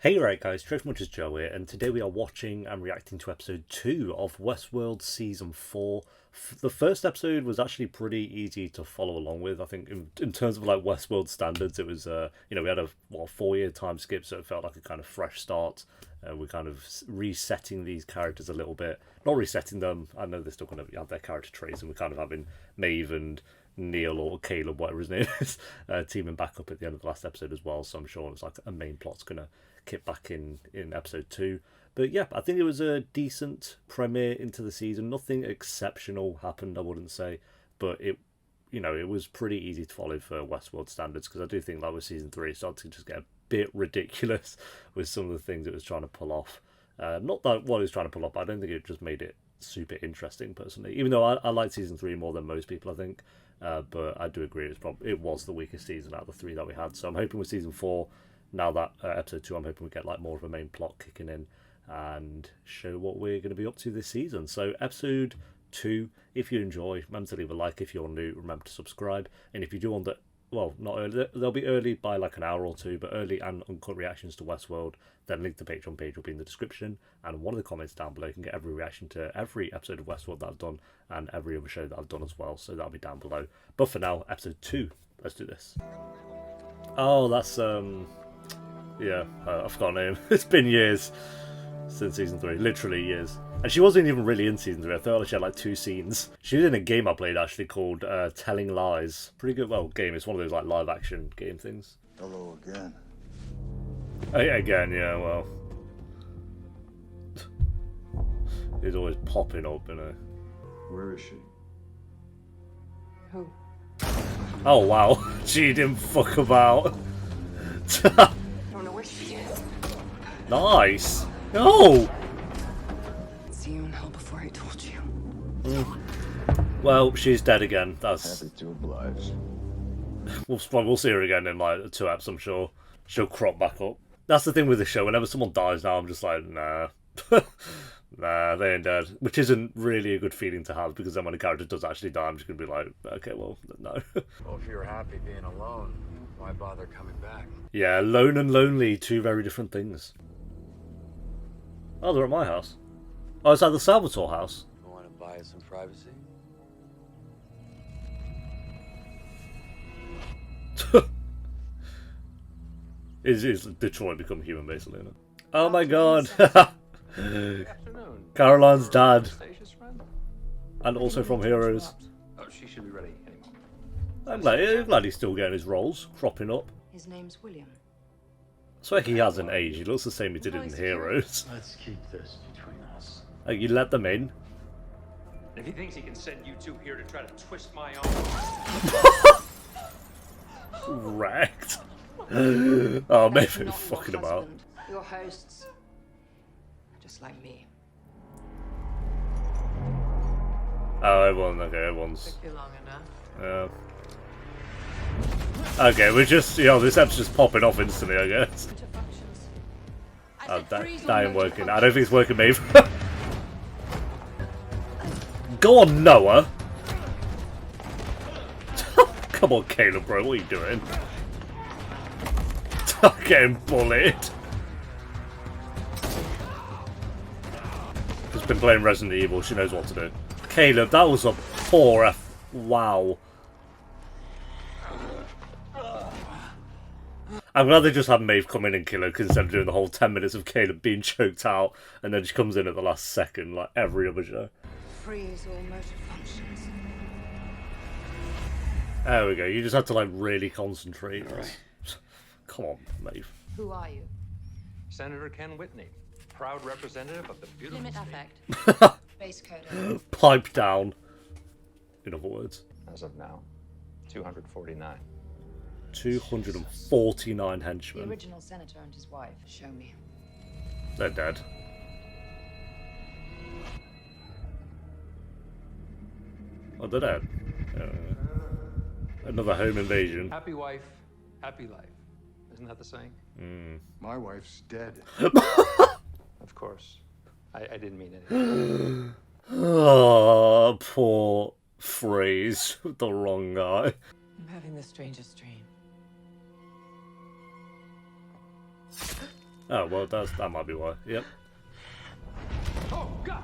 Hey right guys, Trick Much is Joe here, and today we are watching and reacting to episode 2 of Westworld Season 4. The first episode was actually pretty easy to follow along with. I think in terms of like Westworld standards, it was, we had a 4-year time skip, so it felt like a kind of fresh start. We're kind of resetting these characters a little bit. Not resetting them, I know they're still going to have their character traits, and we're kind of having Maeve and Neil or Caleb, whatever his name is, teaming back up at the end of the last episode as well, so I'm sure it's like a main plot's going to kick back in episode 2. But yeah, I think it was a decent premiere into the season. Nothing exceptional happened, I wouldn't say, but it was pretty easy to follow for Westworld standards, because I do think that with season 3 it started to just get a bit ridiculous with some of the things it was trying to pull off. Not that what it was trying to pull off, but I don't think it just made it super interesting personally, even though I like season 3 more than most people, I think. But I do agree it was the weakest season out of the 3 that we had, so I'm hoping with season 4, now that episode 2, I'm hoping we get like more of a main plot kicking in and show what we're going to be up to this season. So episode 2, if you enjoy, remember to leave a like. If you're new, remember to subscribe. And if you do want that, well, not early, they'll be early by like an hour or two, but early and uncut reactions to Westworld, then link to the Patreon page will be in the description, and one of the comments down below you can get every reaction to every episode of Westworld that I've done and every other show that I've done as well, so that'll be down below. But for now, episode 2, let's do this. Oh, that's yeah, I forgot her name. It's been years since season 3, literally years. And she wasn't even really in season 3. I thought she had like 2 scenes. She was in a game I played actually called Telling Lies. Pretty good, game. It's one of those like live action game things. Hello again. Again, yeah, well. He's always popping up, you know. Where is she? Who? Oh wow, she didn't fuck about. I don't know where she is. Nice. Oh. See you in hell before I told you. Well, she's dead again. That's. Happy to oblige. We'll see her again in like 2 episodes. I'm sure she'll crop back up. That's the thing with the show. Whenever someone dies now, I'm just like, nah. Nah, they ain't dead. Which isn't really a good feeling to have, because then when a character does actually die, I'm just going to be like, okay, well, no. Well, if you're happy being alone, why bother coming back? Yeah, alone and lonely, 2 very different things. Oh, they're at my house. Oh, it's at the Salvatore house. You want to buy some privacy? Is Detroit become human, basically, isn't it? Oh my god! Afternoon. Caroline's dad. Stasia's friend? And also from Heroes. Oh, she should be ready any moment. I'm glad he's still getting his roles, cropping up. His name's William. I swear he hasn't aged. He looks the same he did in Heroes. Let's keep this between us. Like, you let them in. If he thinks he can send you 2 here to try to twist my arm. Wrecked. Oh, maybe fucking him out. Your hosts are just like me. Oh, everyone's. Took you long enough. Yeah. Okay, we're just, this app's just popping off instantly, I guess. Oh, that ain't working. I don't think it's working, Maeve. Go on, Noah. Come on, Caleb, bro. What are you doing? I'm getting bullied. She's been playing Resident Evil. She knows what to do. Caleb, that was a poor F. Wow. I'm glad they just had Maeve come in and kill her, because instead of doing the whole 10 minutes of Caleb being choked out, and then she comes in at the last second, like every other show. Freeze all motor functions. There we go. You just have to like really concentrate. Right. Come on, Maeve. Who are you? Senator Ken Whitney, proud representative of the beautiful Limit state. affect. Base code. Pipe down. In other words. As of now, 249. 249 The henchmen. original senator and his wife. Show me. They're dead. Oh, they're dead. Another home invasion. Happy wife, happy life. Isn't that the saying? My wife's dead. Of course. I didn't mean anything. Oh, poor Freeze. The wrong guy. I'm having the strangest dream. Oh, well, that might be why. Yep. Oh, God!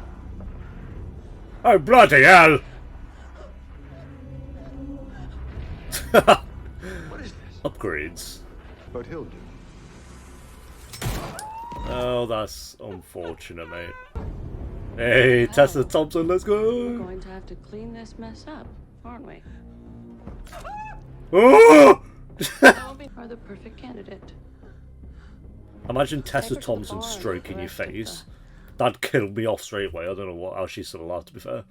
Oh, bloody hell! What is this? Upgrades. But he'll do. Oh, that's unfortunate, mate. Hey, Tessa Thompson, let's We're go! going to have to clean this mess up, aren't we? Oh! Are the perfect candidate. Imagine Tessa Take her to the Thompson bar and stroking your let the rest of face. That'd kill me off straight away. I don't know how she's still alive, to be fair.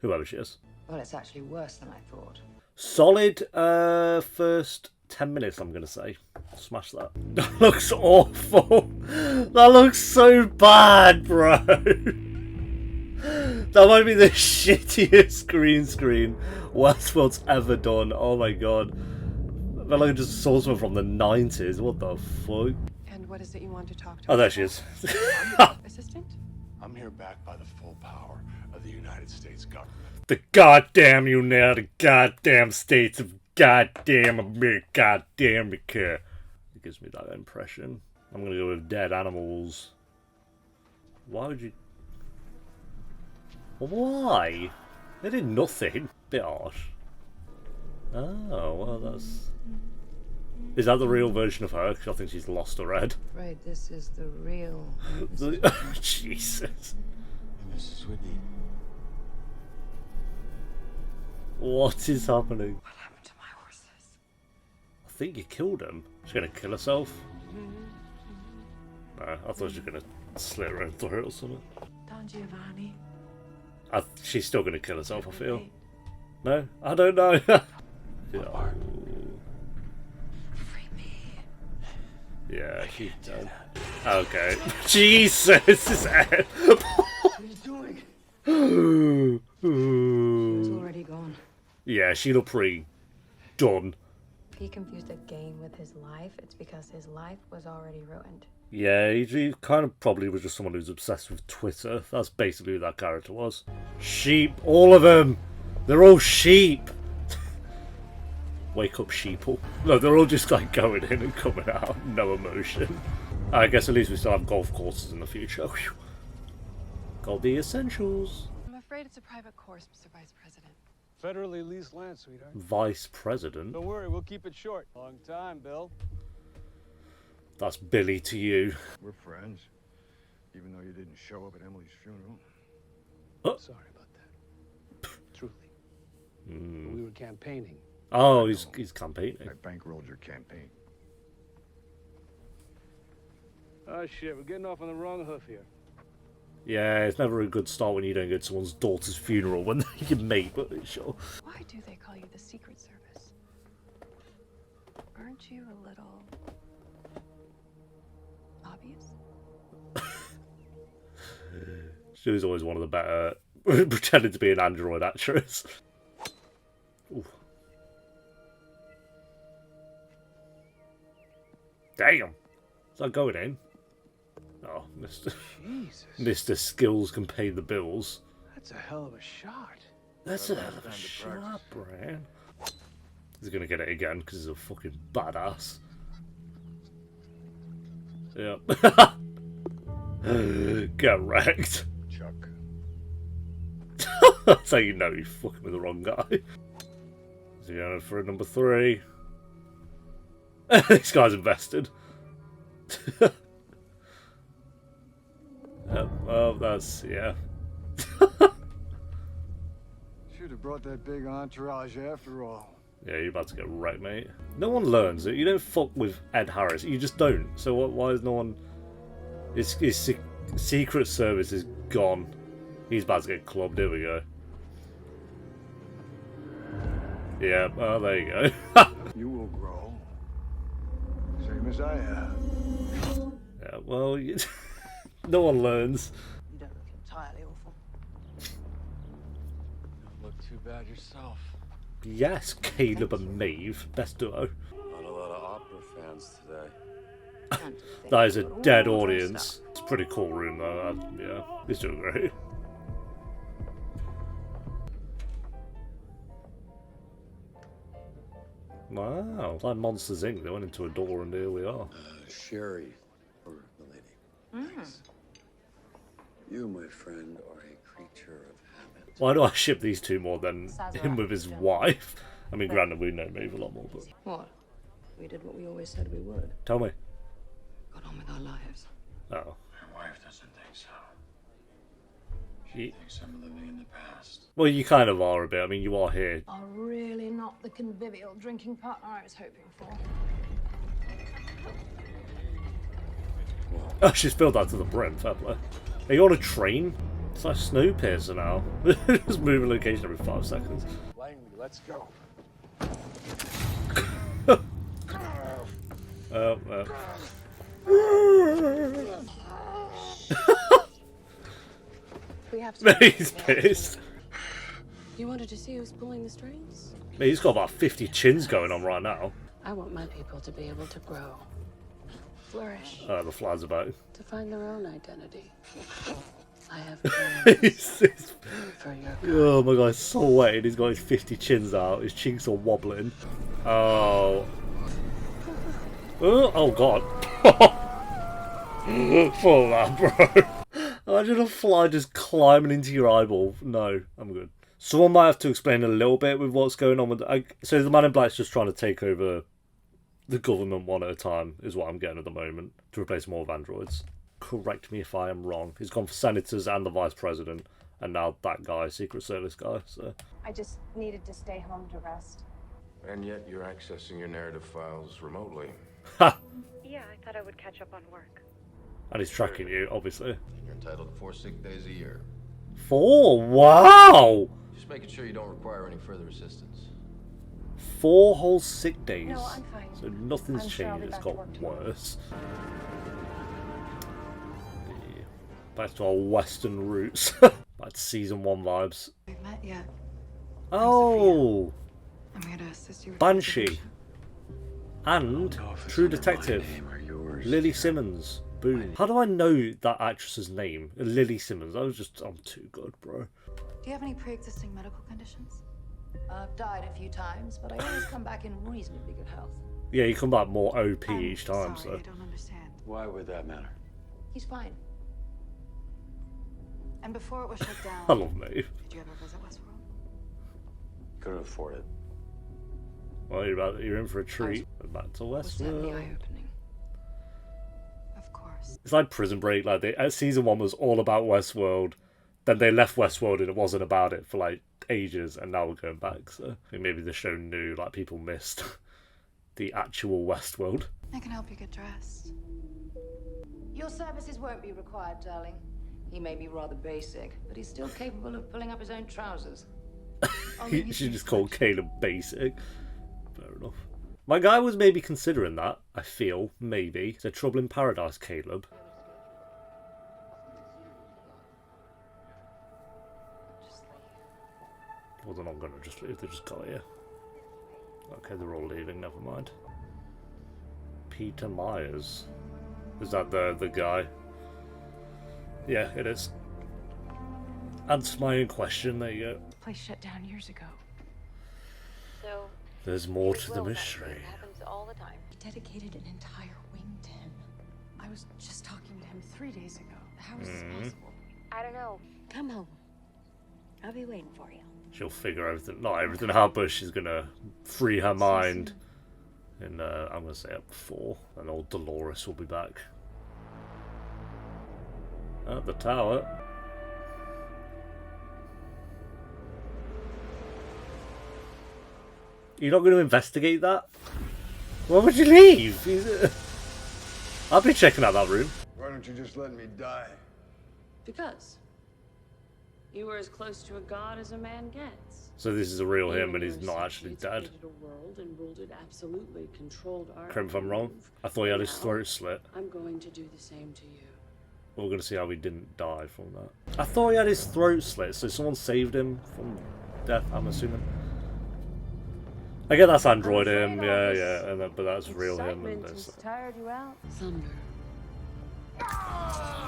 Whoever she is. Well, it's actually worse than I thought. Solid first 10 minutes, I'm going to say. Smash that. That looks awful. That looks so bad, bro. That might be the shittiest green screen Westworld's ever done. Oh my god. I felt like I just saw something from the 90s. What the fuck? And what is it you want to talk to? Oh, there us she is. about? Assistant? I'm here backed by the full power of the United States government. The goddamn United goddamn States of goddamn America. Goddamn America. It gives me that impression. I'm gonna go with dead animals. Why would you... Why? They did nothing. Bit harsh. Oh, well that's... Is that the real version of her? Because I think she's lost her head. Afraid this is the real. Jesus. Mrs. Whitney. What is happening? What happened to my horses? I think you killed him. She's gonna kill herself. No, I thought she was gonna slit her own throat or something. Don Giovanni. She's still gonna kill herself, I feel. No? I don't know. Yeah. Free me. Yeah, she's dead. Okay. Jesus, his head. What are you doing? It's already gone. Yeah, she looked pretty done. If he confused a game with his life, it's because his life was already ruined. Yeah, he kind of probably was just someone who's obsessed with Twitter. That's basically who that character was. Sheep, all of them. They're all sheep. Wake up, sheeple. No, they're all just like going in and coming out. No emotion. I guess at least we still have golf courses in the future. Whew. Got the essentials. I'm afraid it's a private course, Mr. Vice President. Federally leased land, sweetheart. Vice President? Don't worry, we'll keep it short. Long time, Bill. That's Billy to you. We're friends. Even though you didn't show up at Emily's funeral. Sorry about that. Truly. We were campaigning. Oh, he's campaigning. I bankrolled your campaign. Oh, shit, we're getting off on the wrong hoof here. Yeah, it's never a good start when you don't go to someone's daughter's funeral when they're your mate, but sure. Why do they call you the Secret Service? Aren't you a little obvious? She was always one of the better pretending to be an android actress. Ooh. Damn! Is that going in? Oh, Jesus. Mr. Skills can pay the bills. That's a hell of a shot. That's a hell of a shot, Brian. He's gonna get it again because he's a fucking badass. Yep. Get wrecked. Chuck. That's how you know you're fucking with the wrong guy. Is he going for a number 3? This guy's invested. Well, that's, yeah. Should have brought that big entourage after all. Yeah, you're about to get wrecked, mate. No one learns it. You don't fuck with Ed Harris. You just don't. So why is no one... His Secret Service is gone. He's about to get clubbed. Here we go. Yeah, oh, there you go. You will grow. Same as I have. Yeah, well, no one learns. You don't look entirely awful. Don't look too bad yourself. Yes, Caleb and Maeve. Best duo. Not a lot of opera fans today. That is a dead audience. It's a pretty cool room, though. Yeah, he's doing great. Wow, like Monsters Inc. They went into a door and here we are. Sherry, or the lady. things. You, my friend, are a creature of habit. Why do I ship these two more than him with his wife? I mean, granted, we know Maeve a lot more, but... What? We did what we always said we would. Tell me. Got on with our lives. Oh. My wife doesn't think so. She Ye- thinks I'm living in the past. Well, you kind of are a bit. I mean, you are here. Are really not the convivial drinking partner I was hoping for. Oh, she's filled that to the brim. Fair play. Are you on a train? It's like Snowpiercer now. Just moving location every 5 seconds. Langley, let's go. We have to. He's pissed. You wanted to see who's pulling the strings? Man, he's got about 50 chins going on right now. I want my people to be able to grow, flourish, The fly's about. to find their own identity. I have plans for your kind. Oh my god, he's so wet. He's got his 50 chins out. His cheeks are wobbling. Oh. Oh god. Full that, bro. Imagine a fly just climbing into your eyeball. No, I'm good. Someone might have to explain a little bit with what's going on with... so the Man in Black's just trying to take over the government one at a time, is what I'm getting at the moment, to replace more of androids. Correct me if I am wrong. He's gone for senators and the vice president, and now that guy, Secret Service guy, so... I just needed to stay home to rest. And yet you're accessing your narrative files remotely. Ha! Yeah, I thought I would catch up on work. And he's tracking you, obviously. You're entitled to 4 sick days a year. 4? Wow! Just making sure you don't require any further assistance. 4 whole sick days. No, I'm fine. So nothing's I'm sure I'll changed, be it's back to got work tomorrow. worse. Yeah. Back to our western roots. Back to season 1 vibes. We've met yet. Oh! I'm here to assist you with Banshee. And know if it's True under my Detective. name or yours. Lily Simmons. Boom. How do I know that actress's name? Lily Simmons. I'm too good, bro. Do you have any pre-existing medical conditions? I've died a few times, but I always come back in reasonably good health. Yeah, you come back more OP I'm each time, sorry, so... I don't understand. Why would that matter? He's fine. And before it was shut down, I love Maeve. did you ever visit Westworld? Couldn't afford it. Well, you're in for a treat. Back to It was certainly Westworld. eye-opening. Of course. It's like Prison Break. Like season 1 was all about Westworld, then they left Westworld and it wasn't about it for like ages, and now we're going back. So I think maybe the show knew like people missed the actual Westworld. I can help you get dressed. Your services won't be required, darling. He may be rather basic, but he's still capable of pulling up his own trousers. She just called Caleb basic. Fair enough. My guy was maybe considering that. I feel maybe. It's a Trouble in Paradise, Caleb. Well, they're not gonna just leave. They just got here. Okay, they're all leaving. Never mind. Peter Myers. Is that the guy? Yeah, it is. Answer my own question. There you go. Place shut down years ago. So, There's more to the mystery. it happens all the time. He dedicated an entire wing to him. I was just talking to him 3 days ago. How is this possible? I don't know. Come home. I'll be waiting for you. She'll figure everything, not everything out, but she's gonna free her mind. And I'm gonna say up 4, and old Dolores will be back. At the tower. You're not going to investigate that? Why would you leave? I'll be checking out that room. Why don't you just let me die? Because you were as close to a god as a man gets. So this is a real him, You and he's and not your actually associates dead. created a world and ruled it absolutely, controlled our Correct me if I'm wrong. move. I thought he had his Now, throat slit. I'm going to do the same to you. We're going to see how he didn't die from that. I thought he had his throat slit, so someone saved him from death, I'm assuming. I get that's android him, yeah, and but that's real him. And Excitement has tired you out. Thunder.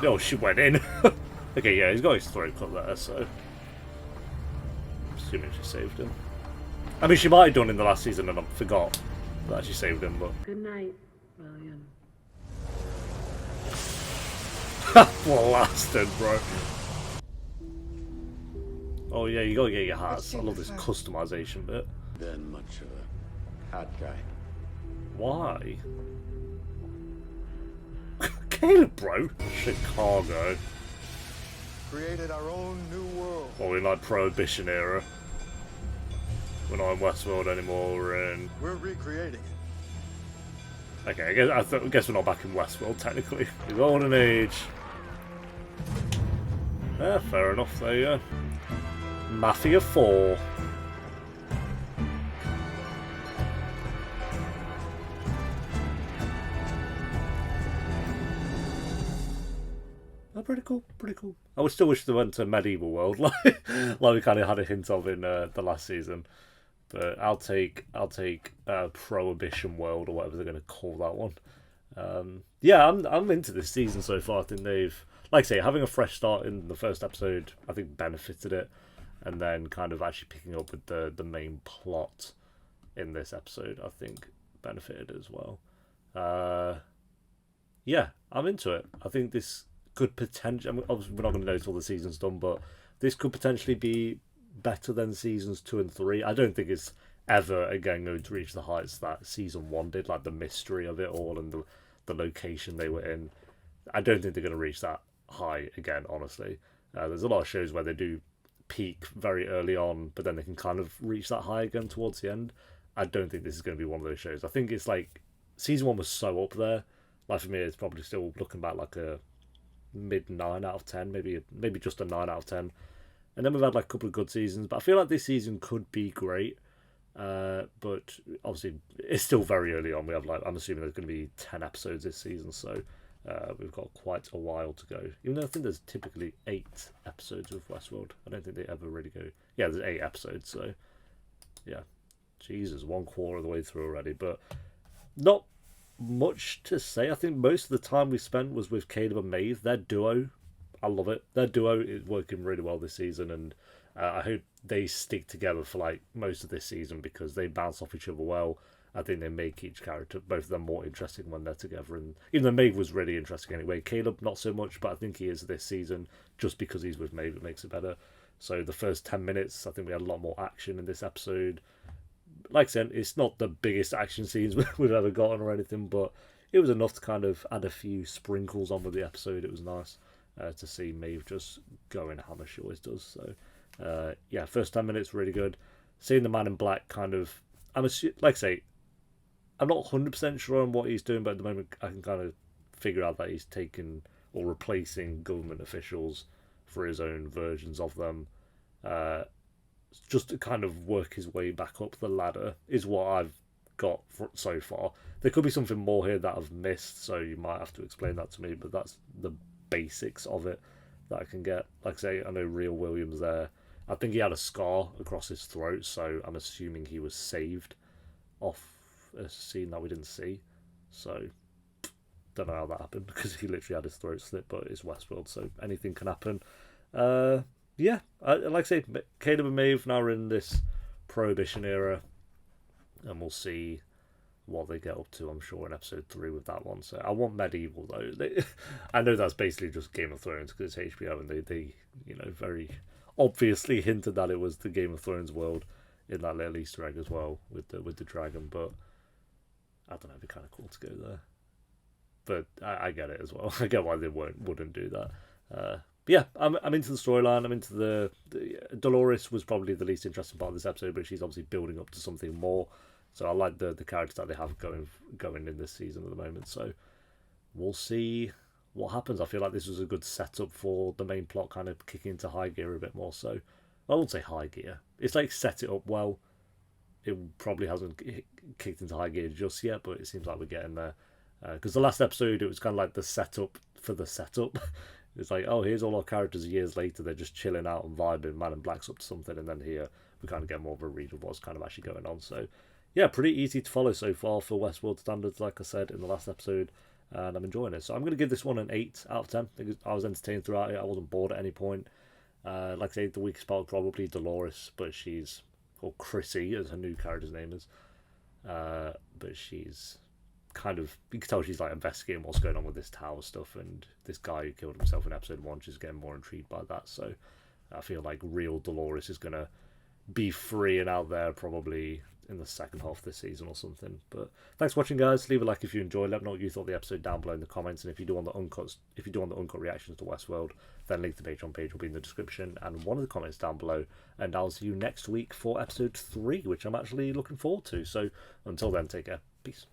oh, she went in. Okay, yeah, he's got his throat cut there, so I'm assuming she saved him. I mean, she might have done in the last season, and I forgot that she saved him. But Good night, William. Blasted, bro. Oh yeah, you gotta get your hats. I love this customization bit. Been much of a hat guy. Why? Caleb, bro. Chicago. Created our own new world. Well, we're in like Prohibition era. We're not in Westworld anymore. We're in. We're recreating it. Okay, I guess we're not back in Westworld technically. The Golden Age. Yeah, fair enough. There you go. Mafia 4. Oh, pretty cool, pretty cool. I would still wish they went to medieval world, like we kind of had a hint of in the last season. But I'll take Prohibition world or whatever they're going to call that one. Yeah, I'm into this season so far. I think they've, like I say, having a fresh start in the first episode, I think benefited it, and then kind of actually picking up with the main plot in this episode, I think benefited as well. Yeah, I'm into it. I think this could potentially, I mean, obviously we're not going to know till the season's done, but this could potentially be better than seasons 2 and 3. I don't think it's ever again going to reach the heights that season 1 did, like the mystery of it all and the location they were in. I don't think they're going to reach that high again, honestly. There's a lot of shows where they do peak very early on, but then they can kind of reach that high again towards the end. I don't think this is going to be one of those shows. I think it's like season 1 was so up there. Like for me, it's probably still looking back like a mid 9 out of 10, maybe just a 9 out of 10. And then we've had like a couple of good seasons, but I feel like this season could be great. But obviously it's still very early on. We have like, I'm assuming there's going to be 10 episodes this season, so we've got quite a while to go. Even though I think there's typically 8 episodes of Westworld. I don't think they ever really go. Yeah, there's 8 episodes, so yeah. Jesus, 1/4 of the way through already, but not much to say. I think most of the time we spent was with Caleb and Maeve. Their duo, I love it. Their duo is working really well this season, and I hope they stick together for like most of this season because they bounce off each other well. I think they make each character, both of them, more interesting when they're together. And even though Maeve was really interesting anyway, Caleb not so much, but I think he is this season just because he's with Maeve. It makes it better. So the first 10 minutes, I think we had a lot more action in this episode. Like I said, it's not the biggest action scenes we've ever gotten or anything, but it was enough to kind of add a few sprinkles on with the episode. It was nice to see Maeve just go in hammer she always does. So yeah, first 10 minutes really good. Seeing the Man in Black kind of, like I say, I'm not 100% sure on what he's doing, but at the moment I can kind of figure out that he's taking or replacing government officials for his own versions of them. Just to kind of work his way back up the ladder is what I've got so far. There could be something more here that I've missed, so you might have to explain that to me, but that's the basics of it that I can get. Like I say, I know Real Williams there. I think he had a scar across his throat, so I'm assuming he was saved off a scene that we didn't see. So, don't know how that happened, because he literally had his throat slit, but it's Westworld, so anything can happen. Yeah, like I say, Caleb and Maeve now are in this Prohibition era, and we'll see what they get up to, I'm sure, in episode 3 with that one. So I want medieval, though. I know that's basically just Game of Thrones, because it's HBO, and they very obviously hinted that it was the Game of Thrones world in that little Easter egg as well, with the dragon, but I don't know, it'd be kind of cool to go there. But I get it as well. I get why they wouldn't do that. Yeah, I'm into the storyline. I'm into the Dolores was probably the least interesting part of this episode, but she's obviously building up to something more. So I like the characters that they have going in this season at the moment. So we'll see what happens. I feel like this was a good setup for the main plot kind of kicking into high gear a bit more. So I won't say high gear. It's like set it up well. It probably hasn't kicked into high gear just yet, but it seems like we're getting there. Because the last episode, it was kind of like the setup for the setup. It's like, oh, here's all our characters years later. They're just chilling out and vibing. Man in Black's up to something. And then here, we kind of get more of a read of what's kind of actually going on. So, yeah, pretty easy to follow so far for Westworld standards, like I said in the last episode. And I'm enjoying it. So I'm going to give this one an 8 out of 10. I was entertained throughout it. I wasn't bored at any point. Like I say, the weakest part probably Dolores, but or Chrissy, as her new character's name is. But she's kind of, you can tell she's like investigating what's going on with this tower stuff, and this guy who killed himself in episode 1, she's getting more intrigued by that. So I feel like real Dolores is gonna be free and out there probably in the second half of this season or something. But thanks for watching, guys. Leave a like if you enjoyed. Let me know what you thought of the episode down below in the comments, and if you do want the uncut reactions to Westworld, then link to the Patreon page will be in the description and one of the comments down below. And I'll see you next week for episode 3, which I'm actually looking forward to. So until then, take care. Peace.